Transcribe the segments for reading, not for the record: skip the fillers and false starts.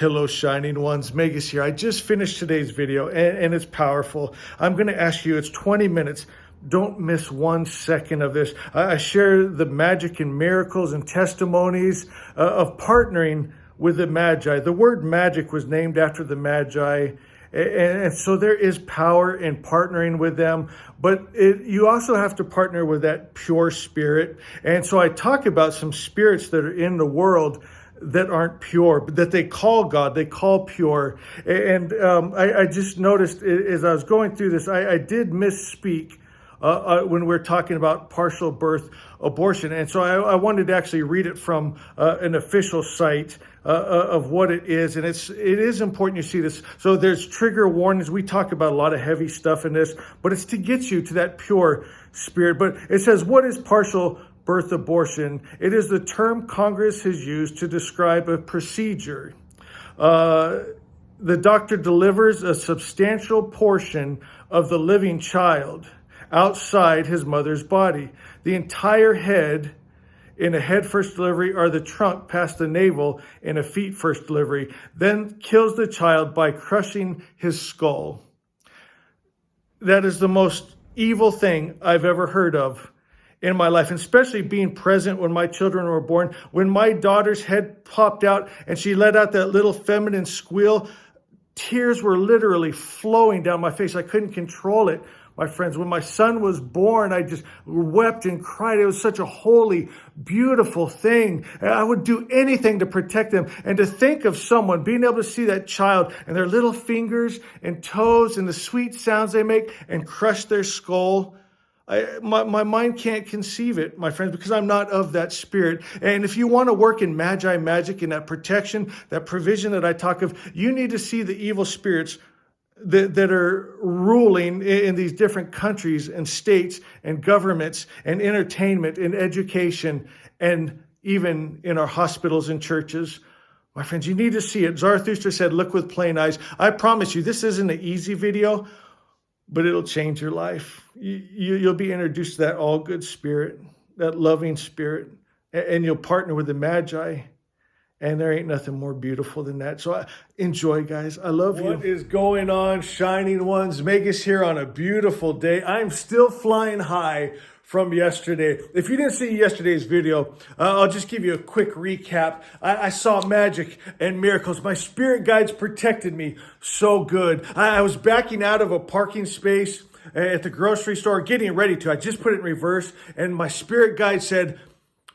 Hello, Shining Ones. Magus here. I just finished today's video and it's powerful. I'm going to ask you, it's 20 minutes. Don't miss 1 second of this. I share the magic and miracles and testimonies of partnering with the Magi. The word magic was named after the Magi. And so there is power in partnering with them, but you also have to partner with that pure spirit. And so I talk about some spirits that are in the world that aren't pure, but that they call God, they call pure. And I just noticed as I was going through this, I did misspeak when we're talking about partial birth abortion. And so I wanted to actually read it from an official site of what it is. And it is important you see this. So there's trigger warnings. We talk about a lot of heavy stuff in this, but it's to get you to that pure spirit. But it says, what is partial birth abortion? It is the term Congress has used to describe a procedure. The doctor delivers a substantial portion of the living child outside his mother's body. The entire head in a head first delivery or the trunk past the navel in a feet first delivery, then kills the child by crushing his skull. That is the most evil thing I've ever heard of in my life, and especially being present when my children were born. When my daughter's head popped out and she let out that little feminine squeal, tears were literally flowing down my face. I couldn't control it, my friends. When my son was born, I just wept and cried. It was such a holy, beautiful thing. I would do anything to protect them. And to think of someone being able to see that child and their little fingers and toes and the sweet sounds they make and crush their skull, my mind can't conceive it, my friends, because I'm not of that spirit. And if you want to work in Magi magic and that protection, that provision that I talk of, you need to see the evil spirits that are ruling in these different countries and states and governments and entertainment and education and even in our hospitals and churches. My friends, you need to see it. Zarathustra said, look with plain eyes. I promise you, this isn't an easy video, but it'll change your life. You'll be introduced to that all good spirit, that loving spirit, and you'll partner with the Magi. And there ain't nothing more beautiful than that. So enjoy, guys. I love you. What is going on, Shining Ones? Magus here on a beautiful day. I'm still flying high from yesterday. If you didn't see yesterday's video, I'll just give you a quick recap. I saw magic and miracles. My spirit guides protected me so good. I was backing out of a parking space at the grocery store, getting ready to. I just put it in reverse, and my spirit guide said,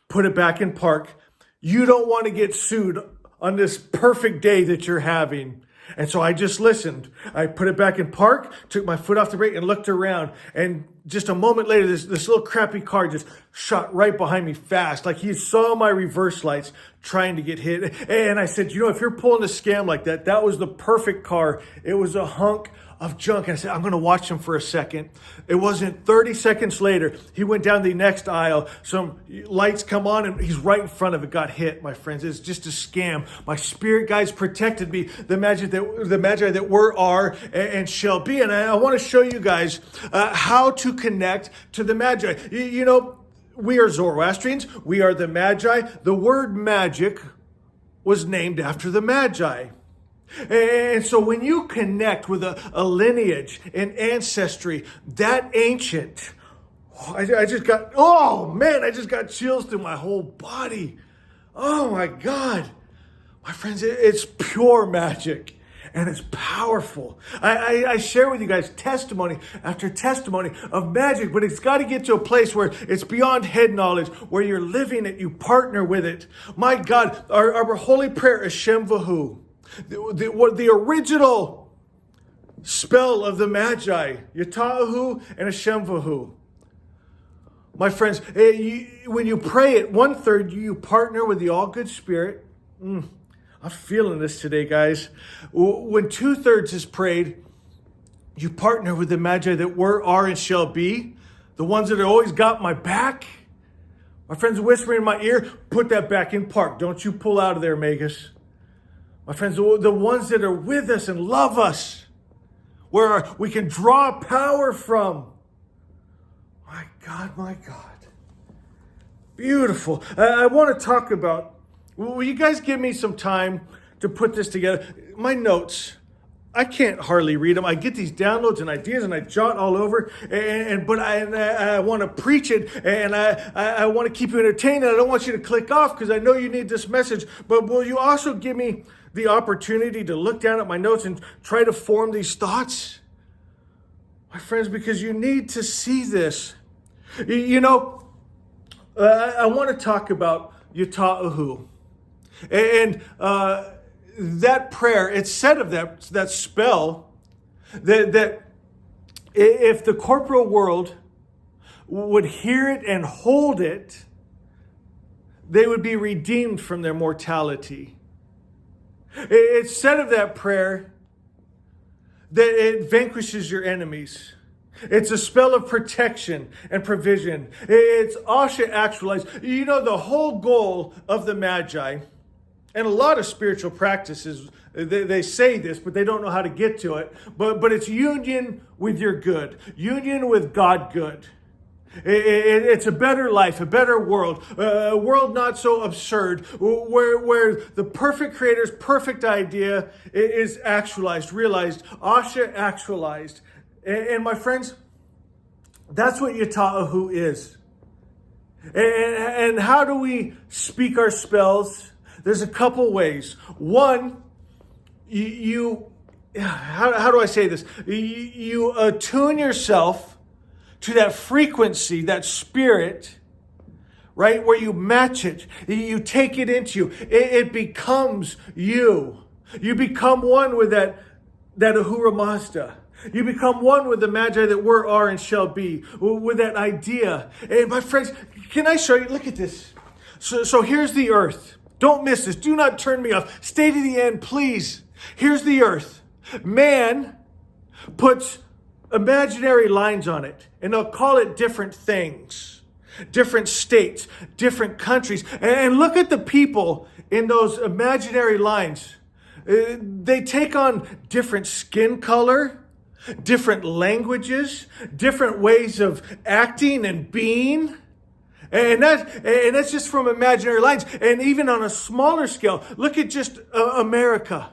put it back in park. You don't want to get sued on this perfect day that you're having. And so I just listened. I put it back in park, took my foot off the brake and looked around. And just a moment later, this little crappy car just shot right behind me fast. Like he saw my reverse lights trying to get hit. And I said, if you're pulling a scam like that, that was the perfect car. It was a hunk of junk. And I said, I'm going to watch him for a second. It wasn't 30 seconds later. He went down the next aisle. Some lights come on and he's right in front of it. Got hit, my friends. It's just a scam. My spirit guides protected me. The Magi that were, are, and shall be. And I want to show you guys how to connect to the Magi. We are Zoroastrians. We are the Magi. The word magic was named after the Magi. And so when you connect with a lineage, an ancestry that ancient, I just got chills through my whole body. Oh my God. My friends, it's pure magic and it's powerful. I share with you guys testimony after testimony of magic, but it's got to get to a place where it's beyond head knowledge, where you're living it, you partner with it. My God, our holy prayer is Shem Vahu. The original spell of the Magi, Yatahu and Hashem Vahu. My friends, when you pray it, 1/3, you partner with the all good spirit. I'm feeling this today, guys. When 2/3 is prayed, you partner with the Magi that were, are, and shall be. The ones that have always got my back. My friends whispering in my ear, put that back in park. Don't you pull out of there, Magus. My friends, the ones that are with us and love us, where we can draw power from. My God, my God. Beautiful. I want to talk about, will you guys give me some time to put this together. My notes, I can't hardly read them. I get these downloads and ideas and I jot all over, but I want to preach it, and I want to keep you entertained, and I don't want you to click off because I know you need this message. But will you also give me the opportunity to look down at my notes and try to form these thoughts? My friends, because you need to see this. You know, I want to talk about Yata'ahu. And that prayer, it's said of that spell, that if the corporal world would hear it and hold it, they would be redeemed from their mortality. It's said of that prayer that it vanquishes your enemies. It's a spell of protection and provision. It's Asha actualized. You know, the whole goal of the Magi, and a lot of spiritual practices, they say this, but they don't know how to get to it. But it's union with your good, union with God good. It's a better life, a better world, a world not so absurd, where the perfect Creator's perfect idea is actualized, realized, Asha actualized. And my friends, that's what Yata'ahu is. And how do we speak our spells? There's a couple ways. One, how do I say this? You attune yourself to that frequency, that spirit, right? Where you match it. You take it into you. It becomes you. You become one with that Ahura Mazda. You become one with the Magi that were, are, and shall be, with that idea. And my friends, can I show you? Look at this. So here's the earth. Don't miss this. Do not turn me off. Stay to the end, please. Here's the earth. Man puts imaginary lines on it, and they'll call it different things, different states, different countries. And look at the people in those imaginary lines. They take on different skin color, different languages, different ways of acting and being. And that's just from imaginary lines. And even on a smaller scale, look at just America.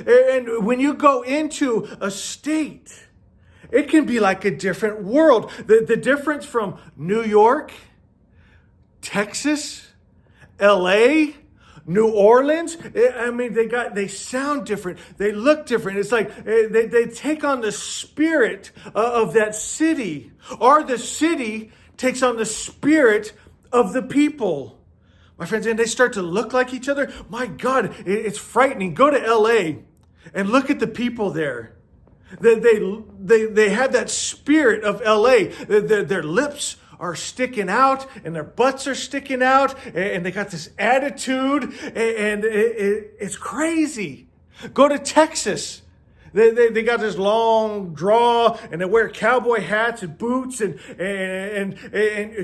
And when you go into a state, it can be like a different world. The difference from New York, Texas, LA, New Orleans, I mean, they sound different. They look different. It's like they take on the spirit of that city, or the city takes on the spirit of the people. My friends, and they start to look like each other. My God, it's frightening. Go to LA and look at the people there. They have that spirit of LA. Their lips are sticking out and their butts are sticking out, and they got this attitude, and it's crazy. Go to Texas. They got this long draw, and they wear cowboy hats and boots, and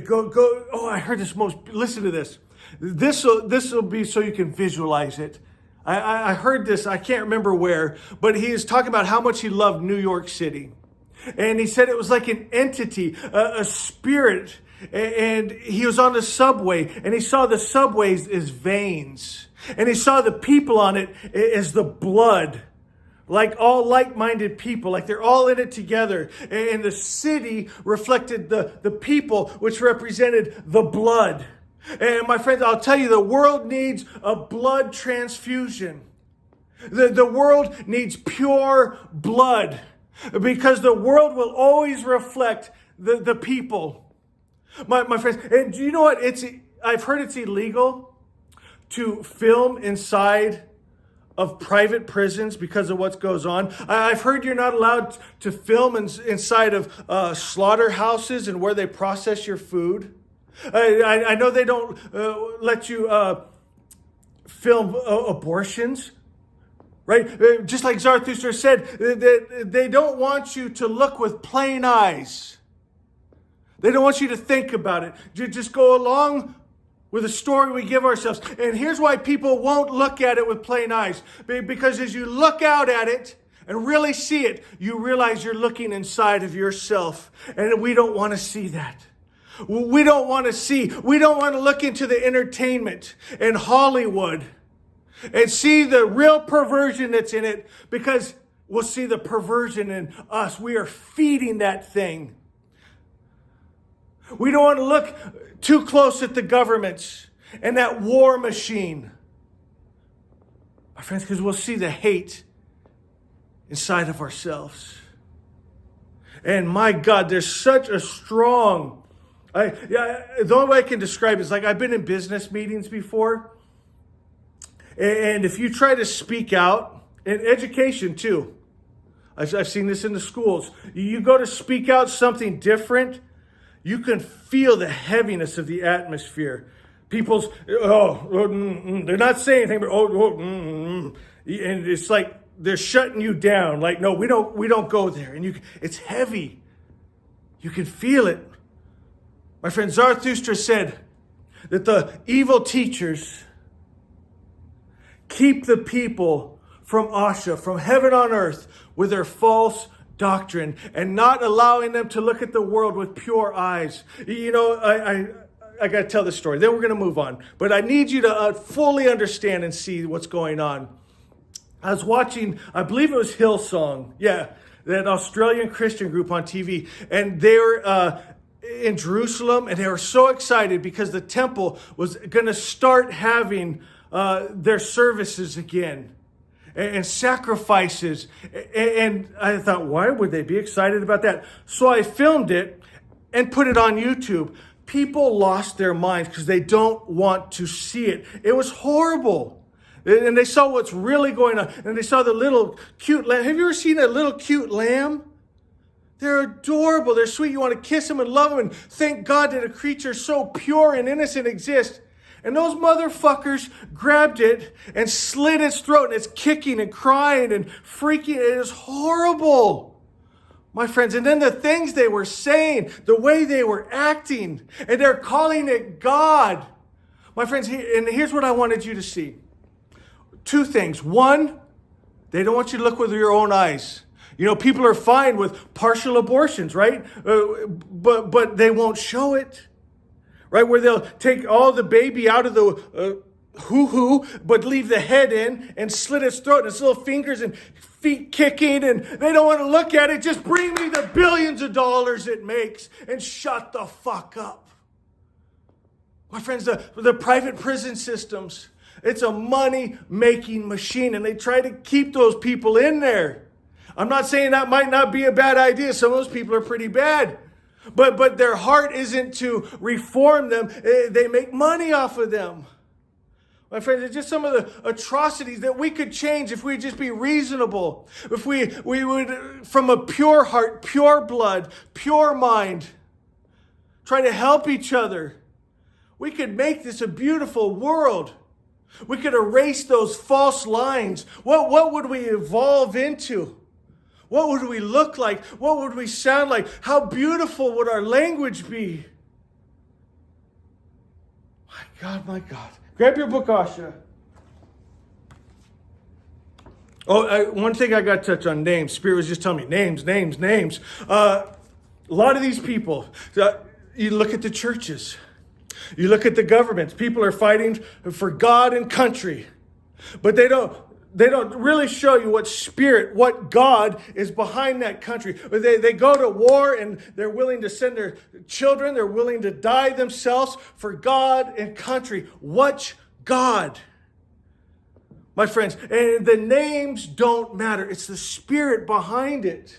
go. Oh, I heard this listen to this. This will be so you can visualize it. I heard this, I can't remember where, but he is talking about how much he loved New York City. And he said it was like an entity, a spirit. And he was on the subway, and he saw the subways as veins. And he saw the people on it as the blood. Like all like-minded people, like they're all in it together. And the city reflected the people, which represented the blood. And my friends, I'll tell you, the world needs a blood transfusion. The world needs pure blood, because the world will always reflect the people. My friends, and do you know what? I've heard it's illegal to film inside of private prisons because of what goes on. I've heard you're not allowed to film inside of slaughterhouses and where they process your food. I know they don't let you film abortions, right? Just like Zarathustra said, they don't want you to look with plain eyes. They don't want you to think about it. Just go along with the story we give ourselves. And here's why people won't look at it with plain eyes. Because as you look out at it and really see it, you realize you're looking inside of yourself. And we don't want to see that. We don't want to look into the entertainment and Hollywood and see the real perversion that's in it, because we'll see the perversion in us. We are feeding that thing. We don't want to look too close at the governments and that war machine, my friends, because we'll see the hate inside of ourselves. And my God, there's such a strong, the only way I can describe it is like I've been in business meetings before. And if you try to speak out, in education too, I've seen this in the schools. You go to speak out something different, you can feel the heaviness of the atmosphere. People's, they're not saying anything, but and it's like they're shutting you down. Like, no, we don't go there. And it's heavy. You can feel it. My friend Zarathustra said that the evil teachers keep the people from Asha, from heaven on earth, with their false doctrine and not allowing them to look at the world with pure eyes. You know, I got to tell this story. Then we're going to move on. But I need you to fully understand and see what's going on. I was watching, I believe it was Hillsong. Yeah, that Australian Christian group on TV. And they were in Jerusalem, and they were so excited because the temple was going to start having their services again. And sacrifices. And I thought, why would they be excited about that? So I filmed it and put it on YouTube. People lost their minds because they don't want to see it. It was horrible. And they saw what's really going on. And they saw the little cute lamb. Have you ever seen a little cute lamb? They're adorable. They're sweet. You want to kiss them and love them. And thank God that a creature so pure and innocent exists. And those motherfuckers grabbed it and slit its throat. And it's kicking and crying and freaking. It is horrible, my friends. And then the things they were saying, the way they were acting, and they're calling it God. My friends, and here's what I wanted you to see. Two things. One, they don't want you to look with your own eyes. You know, people are fine with partial abortions, right? But they won't show it. Right, where they'll take all the baby out of the hoo-hoo, but leave the head in and slit its throat and its little fingers and feet kicking, and they don't want to look at it. Just bring me the billions of dollars it makes and shut the fuck up. My friends, the private prison systems, it's a money-making machine, and they try to keep those people in there. I'm not saying that might not be a bad idea. Some of those people are pretty bad. But their heart isn't to reform them. They make money off of them. My friends, it's just some of the atrocities that we could change if we'd just be reasonable. If we would, from a pure heart, pure blood, pure mind, try to help each other. We could make this a beautiful world. We could erase those false lines. What would we evolve into? What would we look like? What would we sound like? How beautiful would our language be? My God, my God. Grab your book, Asha. One thing I got to touch on, names. Spirit was just telling me, names. A lot of these people, you look at the churches. You look at the governments. People are fighting for God and country. But they don't really show you what God is behind that country. They go to war and they're willing to send their children. They're willing to die themselves for God and country. What God? My friends, and the names don't matter. It's the spirit behind it.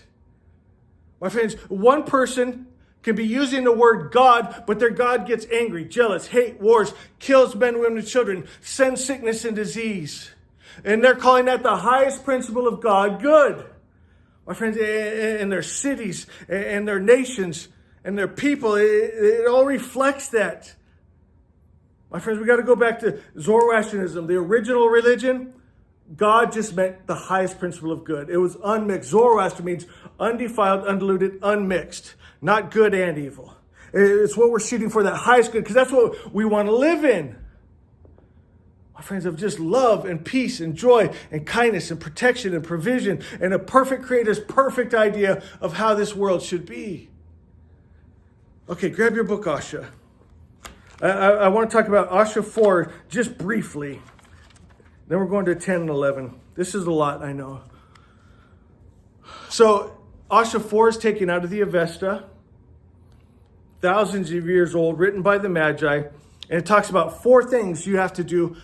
My friends, one person can be using the word God, but their God gets angry, jealous, hate, wars, kills men, women, and children, sends sickness and disease. And they're calling that the highest principle of God good. My friends, in their cities and their nations and their people, it all reflects that. My friends, we got to go back to Zoroastrianism, the original religion. God just meant the highest principle of good. It was unmixed. Zoroaster means undefiled, undiluted, unmixed, not good and evil. It's what we're shooting for, that highest good, because that's what we want to live in. My friends, of just love and peace and joy and kindness and protection and provision and a perfect creator's perfect idea of how this world should be. Okay, grab your book, Asha. I want to talk about Asha 4 just briefly. Then we're going to 10 and 11. This is a lot, I know. So Asha 4 is taken out of the Avesta, thousands of years old, written by the Magi. And it talks about 4 things you have to do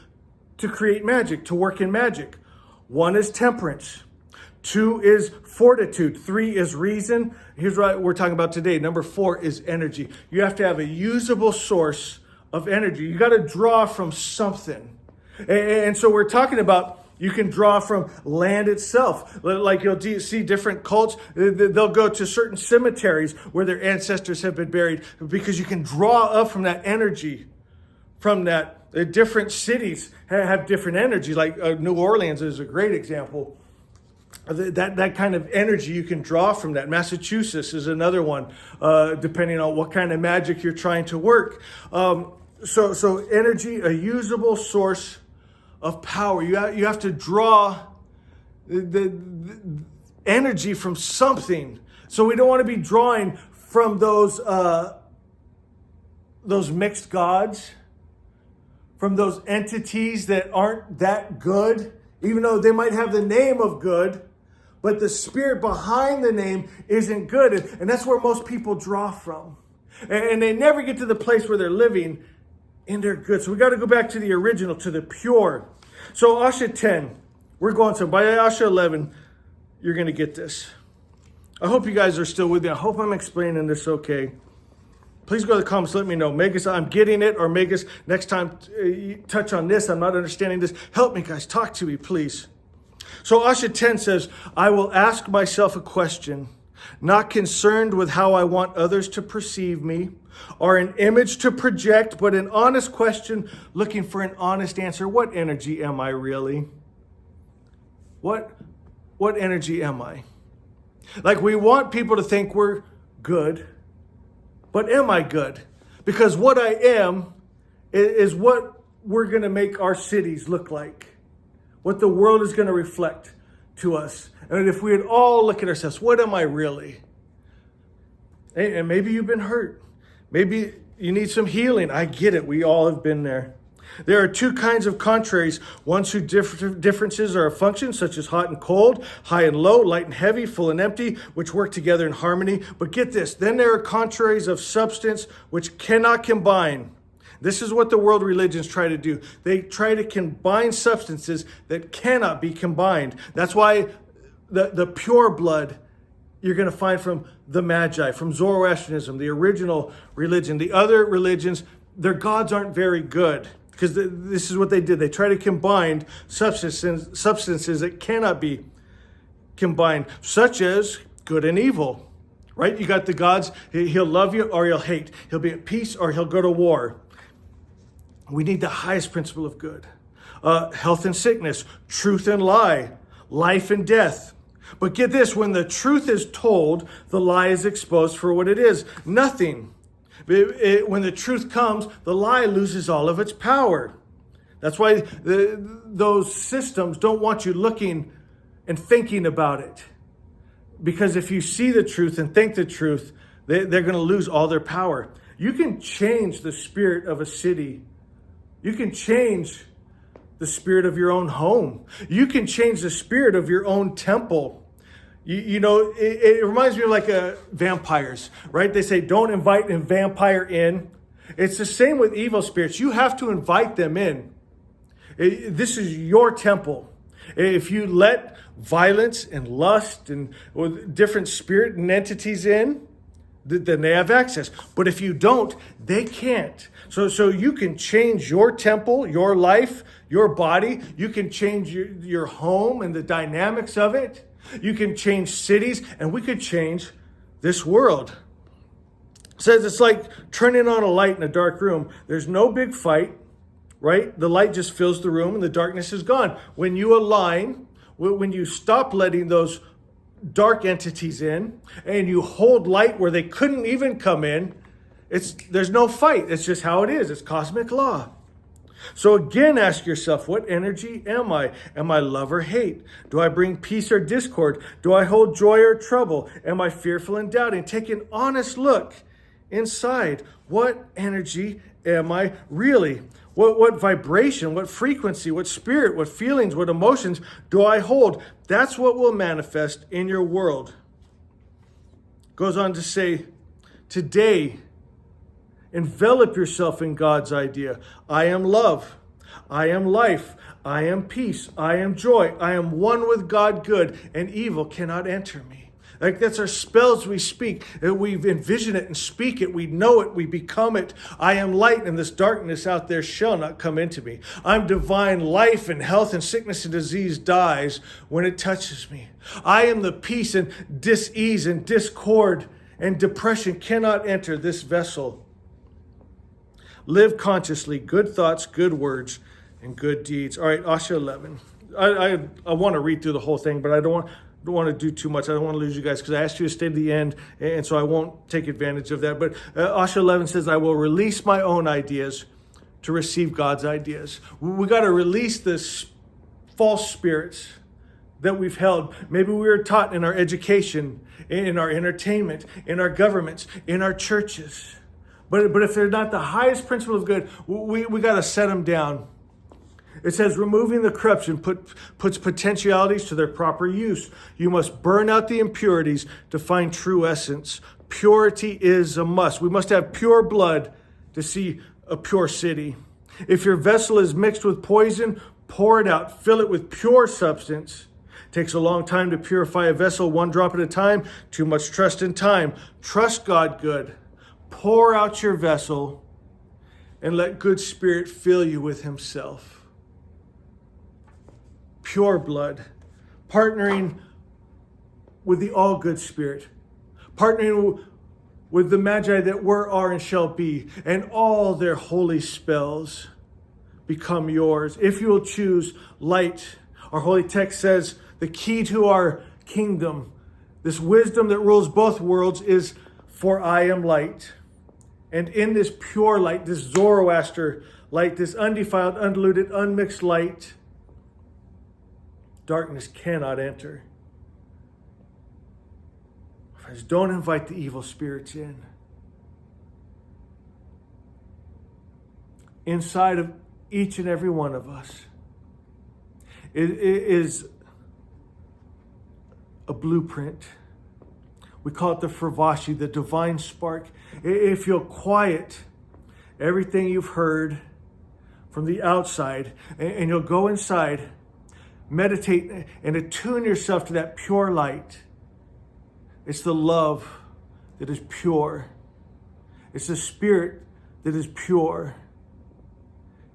to create magic, to work in magic. 1 is temperance. 2 is fortitude. 3 is reason. Here's what we're talking about today. Number 4 is energy. You have to have a usable source of energy. You got to draw from something. And so we're talking about, you can draw from land itself. Like you'll see different cults, they'll go to certain cemeteries where their ancestors have been buried because you can draw up from that energy, from that. Different cities have different energy. Like New Orleans is a great example. That kind of energy you can draw from that. Massachusetts is another one, depending on what kind of magic you're trying to work. So energy, a usable source of power. You have to draw the energy from something. So we don't want to be drawing from those mixed gods, from those entities that aren't that good, even though they might have the name of good, but the spirit behind the name isn't good. And that's where most people draw from. And they never get to the place where they're living in their good. So we got to go back to the original, to the pure. So Asha 10, we're going to, by Asha 11, you're going to get this. I hope you guys are still with me. I hope I'm explaining this okay. Please go to the comments, let me know. Magus, I'm getting it, or Magus, next time you touch on this, I'm not understanding this. Help me, guys. Talk to me, please. So Asha 10 says, I will ask myself a question, not concerned with how I want others to perceive me, or an image to project, but an honest question, looking for an honest answer. What energy am I really? What energy am I? Like, we want people to think we're good, but am I good? Because what I am is what we're going to make our cities look like, what the world is going to reflect to us. And if we would all look at ourselves, what am I really? And maybe you've been hurt. Maybe you need some healing. I get it. We all have been there. There are 2 kinds of contraries. Ones whose differences are a function, such as hot and cold, high and low, light and heavy, full and empty, which work together in harmony. But get this, then there are contraries of substance which cannot combine. This is what the world religions try to do. They try to combine substances that cannot be combined. That's why the pure blood you're going to find from the Magi, from Zoroastrianism, the original religion. The other religions, their gods aren't very good. Because this is what they did. They try to combine substances that cannot be combined, such as good and evil, right? You got the gods, he'll love you or he'll hate. He'll be at peace or he'll go to war. We need the highest principle of good. Health and sickness, truth and lie, life and death. But get this, when the truth is told, the lie is exposed for what it is, nothing. When the truth comes, the lie loses all of its power. That's why those systems don't want you looking and thinking about it. Because if you see the truth and think the truth, they're going to lose all their power. You can change the spirit of a city. You can change the spirit of your own home. You can change the spirit of your own temple. You know, it reminds me of like vampires, right? They say, don't invite a vampire in. It's the same with evil spirits. You have to invite them in. This is your temple. If you let violence and lust and different spirit and entities in, then they have access. But if you don't, they can't. So you can change your temple, your life, your body. You can change your home and the dynamics of it. You can change cities, and we could change this world. It says it's like turning on a light in a dark room. There's no big fight, right? The light just fills the room and the darkness is gone. When you align, when you stop letting those dark entities in and you hold light where they couldn't even come in, there's no fight. It's just how it is. It's cosmic law. So again, ask yourself, what energy am I? Am I love or hate? Do I bring peace or discord? Do I hold joy or trouble? Am I fearful and doubting? Take an honest look inside. What energy am I really? What vibration, what frequency, what spirit, what feelings, what emotions do I hold? That's what will manifest in your world. Goes on to say, today, envelop yourself in God's idea. I am love. I am life. I am peace. I am joy. I am one with God good, and evil cannot enter me. Like, that's our spells we speak. We envision it and speak it. We know it. We become it. I am light, and this darkness out there shall not come into me. I'm divine. Life and health and sickness and disease dies when it touches me. I am the peace, and dis-ease and discord and depression cannot enter this vessel. Live consciously, good thoughts, good words, and good deeds. All right, Asha 11. I want to read through the whole thing, but I don't want to do too much. I don't want to lose you guys because I asked you to stay to the end, and so I won't take advantage of that. But Asha 11 says, I will release my own ideas to receive God's ideas. We got to release this false spirits that we've held. Maybe we were taught in our education, in our entertainment, in our governments, in our churches. But if they're not the highest principle of good, we got to set them down. It says, removing the corruption puts potentialities to their proper use. You must burn out the impurities to find true essence. Purity is a must. We must have pure blood to see a pure city. If your vessel is mixed with poison, pour it out. Fill it with pure substance. It takes a long time to purify a vessel, one drop at a time. Too much trust in time. Trust God good. Pour out your vessel and let good spirit fill you with himself. Pure blood, partnering with the all good spirit, partnering with the magi that were, are, and shall be, and all their holy spells become yours. If you will choose light, our holy text says the key to our kingdom, this wisdom that rules both worlds, is for I am light. And in this pure light, this Zoroaster light, this undefiled, undiluted, unmixed light, darkness cannot enter. Friends, don't invite the evil spirits in. Inside of each and every one of us is a blueprint. We call it the Fravashi, the divine spark. If you'll quiet everything you've heard from the outside and you'll go inside, meditate and attune yourself to that pure light. It's the love that is pure. It's the spirit that is pure.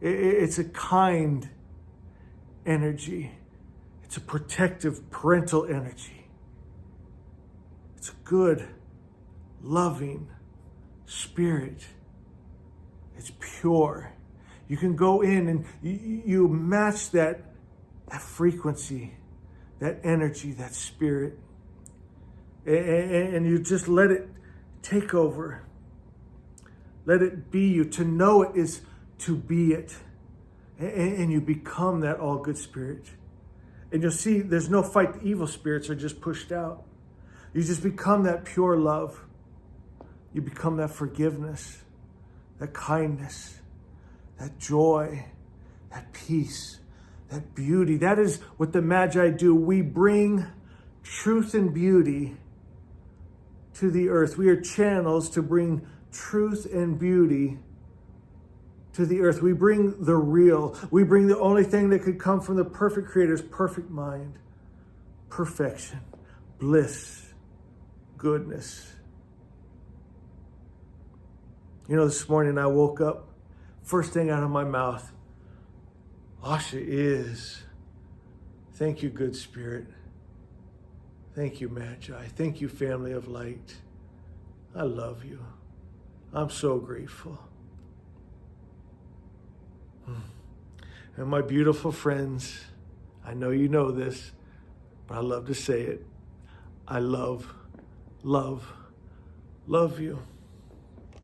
It's a kind energy. It's a protective parental energy. It's a good, loving spirit. It's pure. You can go in and you match that frequency, that energy, that spirit, and you just let it take over. Let it be you. To know it is to be it. And you become that all good spirit. And you'll see there's no fight. The evil spirits are just pushed out. You just become that pure love. You become that forgiveness, that kindness, that joy, that peace, that beauty. That is what the Magi do. We bring truth and beauty to the earth. We are channels to bring truth and beauty to the earth. We bring the real. We bring the only thing that could come from the perfect Creator's perfect mind. Perfection, bliss, goodness. You know, this morning I woke up, first thing out of my mouth, Asha is, thank you, good spirit. Thank you, Magi. Thank you, family of light. I love you. I'm so grateful. And my beautiful friends, I know you know this, but I love to say it. I love you.